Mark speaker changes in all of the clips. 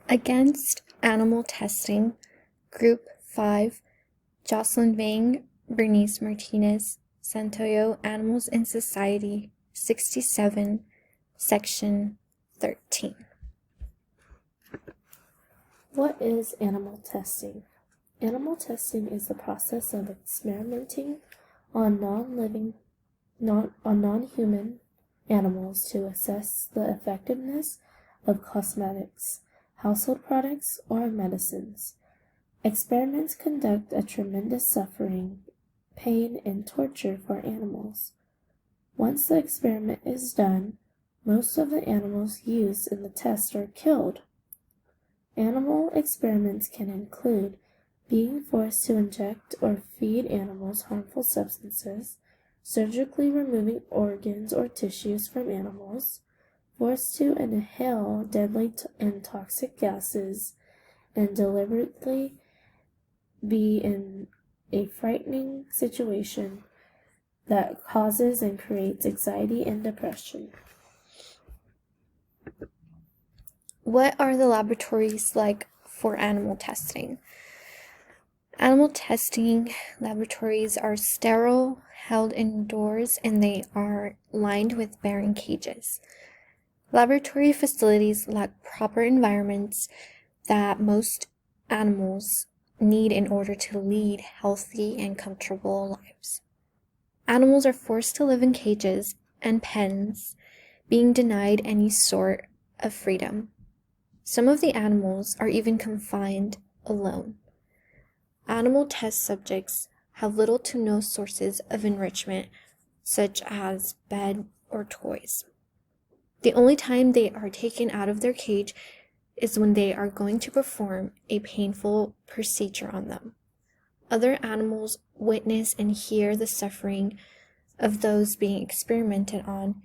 Speaker 1: Against Animal Testing, Group 5, Jocelyn Vang, Bernice Martinez, Santoyo, Animals in Society, 67, Section 13.
Speaker 2: What is animal testing? Animal testing is the process of experimenting on non-human animals to assess the effectiveness of cosmetics, household products, or medicines. Experiments conduct a tremendous suffering, pain, and torture for animals. Once the experiment is done, most of the animals used in the test are killed. Animal experiments can include being forced to inject or feed animals harmful substances, surgically removing organs or tissues from animals, forced to inhale deadly and toxic gases, and deliberately be in a frightening situation that causes and creates anxiety and depression.
Speaker 1: What are the laboratories like for animal testing? Animal testing laboratories are sterile, held indoors, and they are lined with bearing cages. Laboratory facilities lack proper environments that most animals need in order to lead healthy and comfortable lives. Animals are forced to live in cages and pens, being denied any sort of freedom. Some of the animals are even confined alone. Animal test subjects have little to no sources of enrichment, such as bed or toys. The only time they are taken out of their cage is when they are going to perform a painful procedure on them. Other animals witness and hear the suffering of those being experimented on,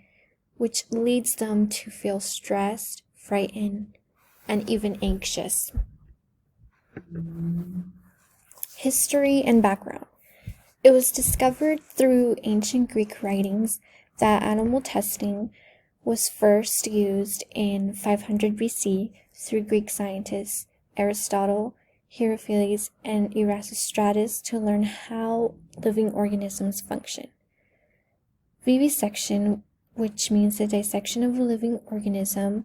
Speaker 1: which leads them to feel stressed, frightened, and even anxious. History and background. It was discovered through ancient Greek writings that animal testing was first used in 500 BC through Greek scientists Aristotle, Herophilus, and Erasistratus to learn how living organisms function. Vivisection, which means the dissection of a living organism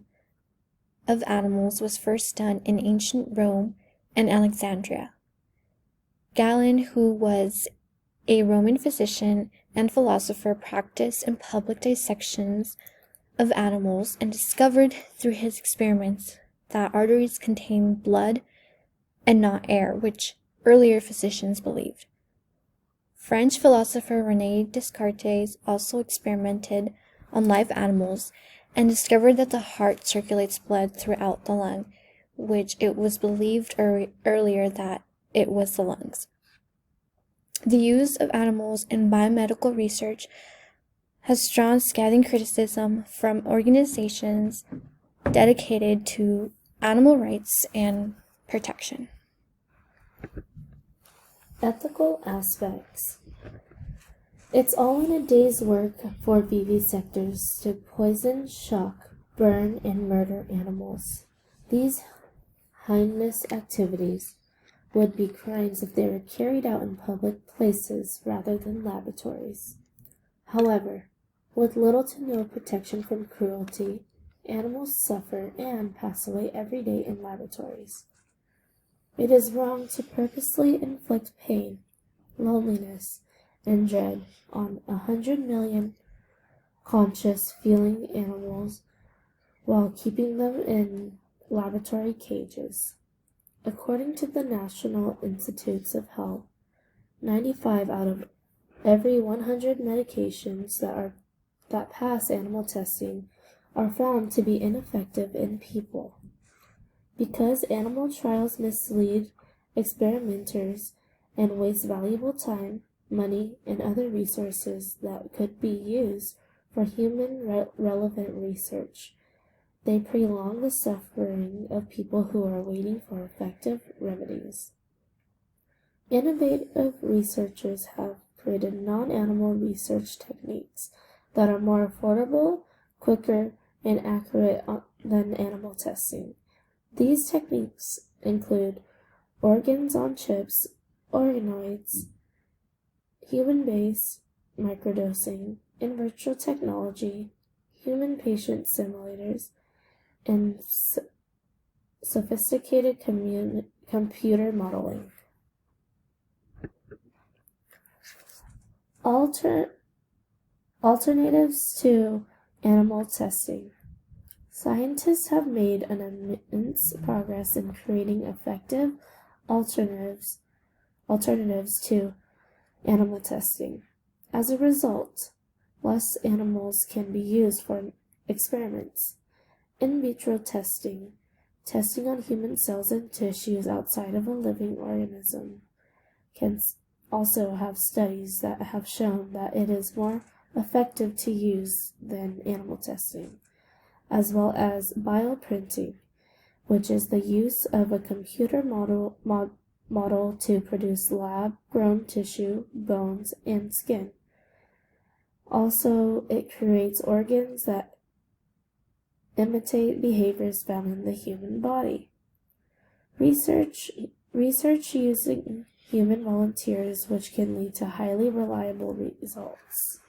Speaker 1: of animals, was first done in ancient Rome and Alexandria. Galen, who was a Roman physician and philosopher, practiced in public dissections of animals and discovered through his experiments that arteries contain blood and not air, which earlier physicians believed. French philosopher René Descartes also experimented on live animals and discovered that the heart circulates blood throughout the lung, which it was believed earlier that it was the lungs. The use of animals in biomedical research has drawn scathing criticism from organizations dedicated to animal rights and protection.
Speaker 2: Ethical aspects. It's all in a day's work for vivisectors to poison, shock, burn, and murder animals. These heinous activities would be crimes if they were carried out in public places rather than laboratories. However, with little to no protection from cruelty, animals suffer and pass away every day in laboratories. It is wrong to purposely inflict pain, loneliness, and dread on 100 million conscious, feeling animals while keeping them in laboratory cages. According to the National Institutes of Health, 95 out of every 100 medications that pass animal testing are found to be ineffective in people. Because animal trials mislead experimenters and waste valuable time, money, and other resources that could be used for human relevant research, they prolong the suffering of people who are waiting for effective remedies. Innovative researchers have created non-animal research techniques that are more affordable, quicker, and accurate than animal testing. These techniques include organs on chips, organoids, human-based microdosing, in vitro technology, human patient simulators, and sophisticated computer modeling. Alternatives to animal testing. Scientists have made an immense progress in creating effective alternatives to animal testing. As a result, less animals can be used for experiments. In vitro testing, testing on human cells and tissues outside of a living organism, can also have studies that have shown that it is more effective to use than animal testing, as well as bioprinting, which is the use of a computer model to produce lab-grown tissue, bones, and skin. Also, it creates organs that imitate behaviors found in the human body. Research using human volunteers, which can lead to highly reliable results.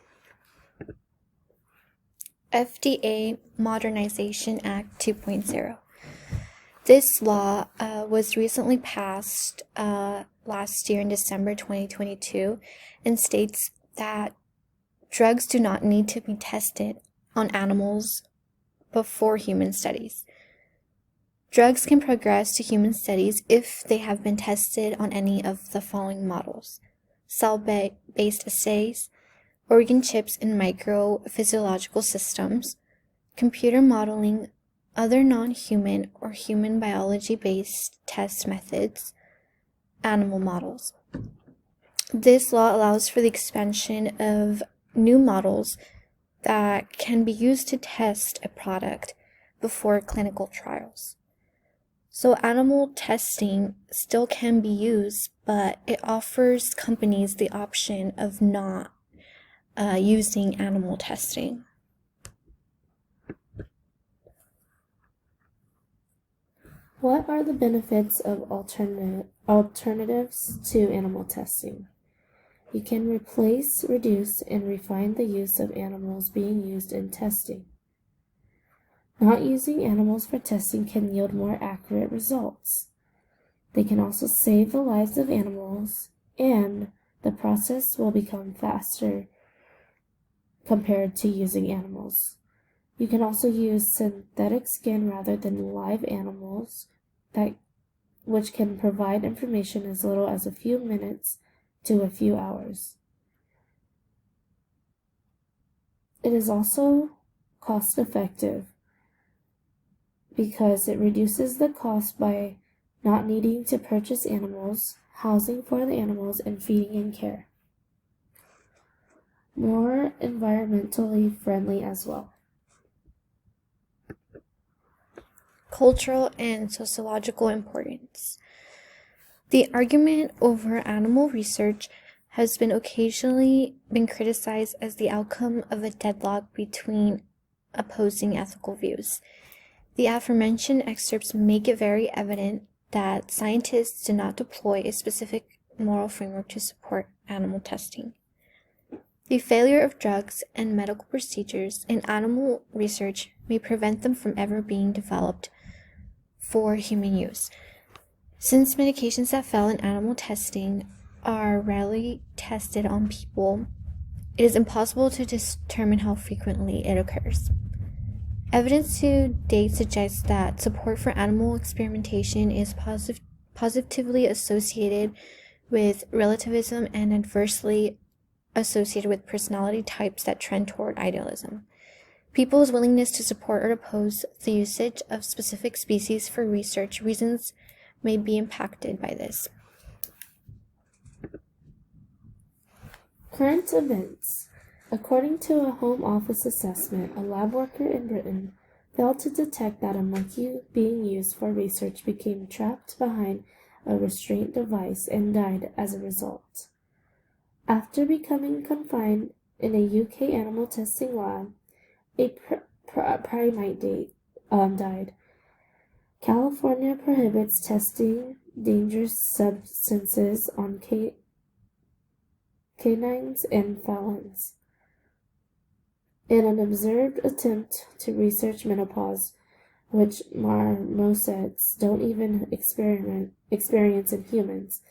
Speaker 1: FDA Modernization Act 2.0. This law was recently passed last year in December 2022 and states that drugs do not need to be tested on animals before human studies. Drugs can progress to human studies if they have been tested on any of the following models: cell-based assays, organ chips in microphysiological systems, computer modeling, other non-human or human biology-based test methods, animal models. This law allows for the expansion of new models that can be used to test a product before clinical trials. So animal testing still can be used, but it offers companies the option of not using animal testing.
Speaker 2: What are the benefits of alternatives to animal testing? You can replace, reduce, and refine the use of animals being used in testing. Not using animals for testing can yield more accurate results. They can also save the lives of animals, and the process will become faster compared to using animals. You can also use synthetic skin rather than live animals, which can provide information as little as a few minutes to a few hours. It is also cost effective because it reduces the cost by not needing to purchase animals, housing for the animals, and feeding and care. More environmentally friendly as well.
Speaker 1: Cultural and sociological importance. The argument over animal research has been occasionally been criticized as the outcome of a deadlock between opposing ethical views. The aforementioned excerpts make it very evident that scientists do not deploy a specific moral framework to support animal testing. The failure of drugs and medical procedures in animal research may prevent them from ever being developed for human use. Since medications that fail in animal testing are rarely tested on people, it is impossible to determine how frequently it occurs. Evidence to date suggests that support for animal experimentation is positively associated with relativism and adversely associated with personality types that trend toward idealism. People's willingness to support or oppose the usage of specific species for research reasons may be impacted by this.
Speaker 2: Current events. According to a Home Office assessment, a lab worker in Britain failed to detect that a monkey being used for research became trapped behind a restraint device and died as a result. After becoming confined in a UK animal testing lab, a primate died. California prohibits testing dangerous substances on canines and felons. In an observed attempt to research menopause, which marmosets don't even experience in humans,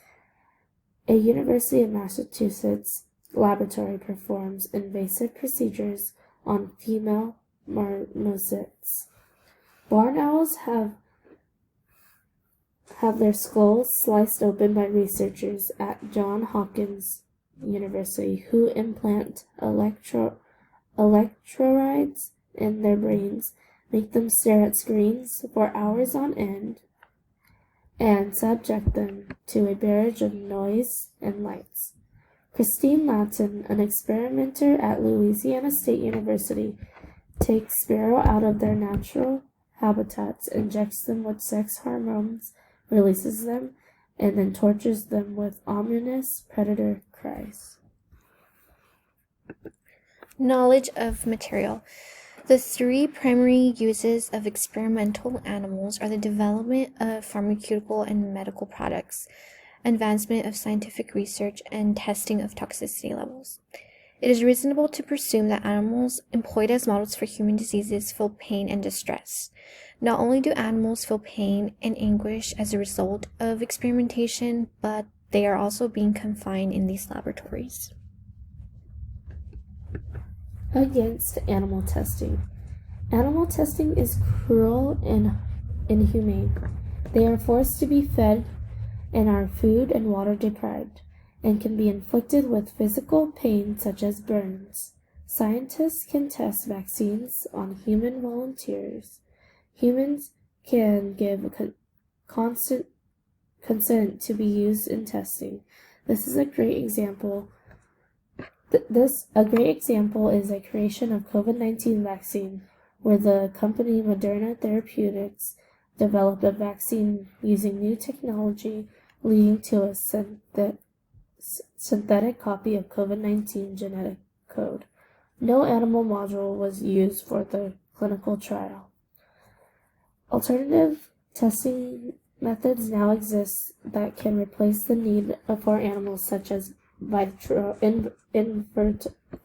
Speaker 2: a University of Massachusetts laboratory performs invasive procedures on female marmosets. Barn owls have their skulls sliced open by researchers at Johns Hopkins University who implant electrodes in their brains, make them stare at screens for hours on end, and subject them to a barrage of noise and lights. Christine Lattin, an experimenter at Louisiana State University, takes sparrows out of their natural habitats, injects them with sex hormones, releases them, and then tortures them with ominous predator cries.
Speaker 1: Knowledge of material. The three primary uses of experimental animals are the development of pharmaceutical and medical products, advancement of scientific research, and testing of toxicity levels. It is reasonable to presume that animals employed as models for human diseases feel pain and distress. Not only do animals feel pain and anguish as a result of experimentation, but they are also being confined in these laboratories.
Speaker 2: Against animal testing. Animal testing is cruel and inhumane. They are forced to be fed and are food and water deprived, and can be inflicted with physical pain such as burns. Scientists can test vaccines on human volunteers. Humans can give constant consent to be used in testing. This is a great example. A great example is a creation of COVID-19 vaccine, where the company Moderna Therapeutics developed a vaccine using new technology, leading to a synthetic copy of COVID-19 genetic code. No animal module was used for the clinical trial. Alternative testing methods now exist that can replace the need for animals, such as in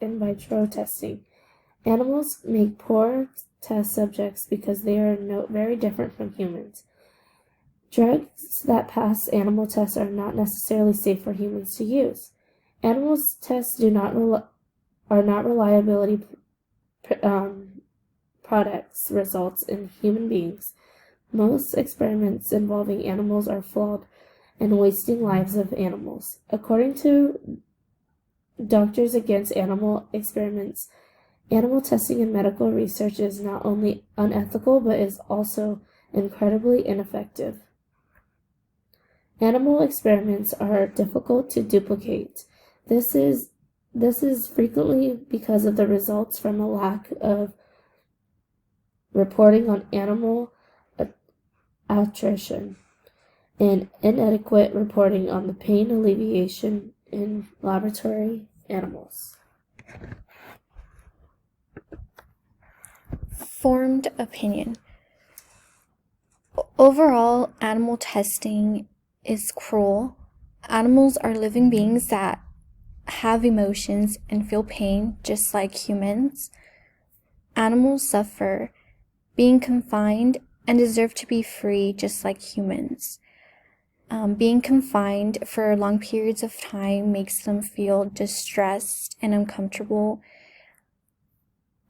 Speaker 2: vitro testing. Animals make poor test subjects because they are very different from humans. Drugs that pass animal tests are not necessarily safe for humans to use. Animals tests are not reliability products results in human beings. Most experiments involving animals are flawed and wasting lives of animals. According to Doctors Against Animal Experiments, animal testing in medical research is not only unethical but is also incredibly ineffective. Animal experiments are difficult to duplicate. This is frequently because of the results from a lack of reporting on animal attrition and inadequate reporting on the pain alleviation in laboratory animals.
Speaker 1: Formed opinion. Overall, animal testing is cruel. Animals are living beings that have emotions and feel pain just like humans. Animals suffer being confined and deserve to be free just like humans. Being confined for long periods of time makes them feel distressed and uncomfortable.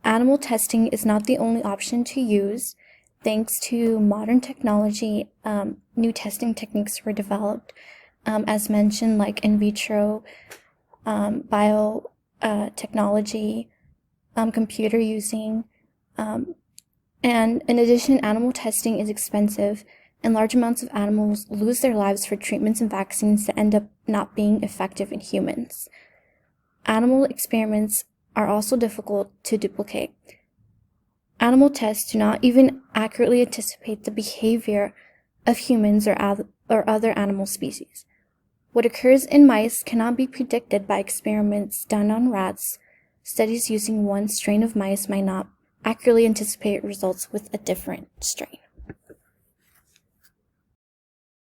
Speaker 1: Animal testing is not the only option to use. Thanks to modern technology, new testing techniques were developed, as mentioned, like in vitro, biotechnology, computer using, and in addition, animal testing is expensive, and large amounts of animals lose their lives for treatments and vaccines that end up not being effective in humans. Animal experiments are also difficult to duplicate. Animal tests do not even accurately anticipate the behavior of humans or other animal species. What occurs in mice cannot be predicted by experiments done on rats. Studies using one strain of mice might not accurately anticipate results with a different strain.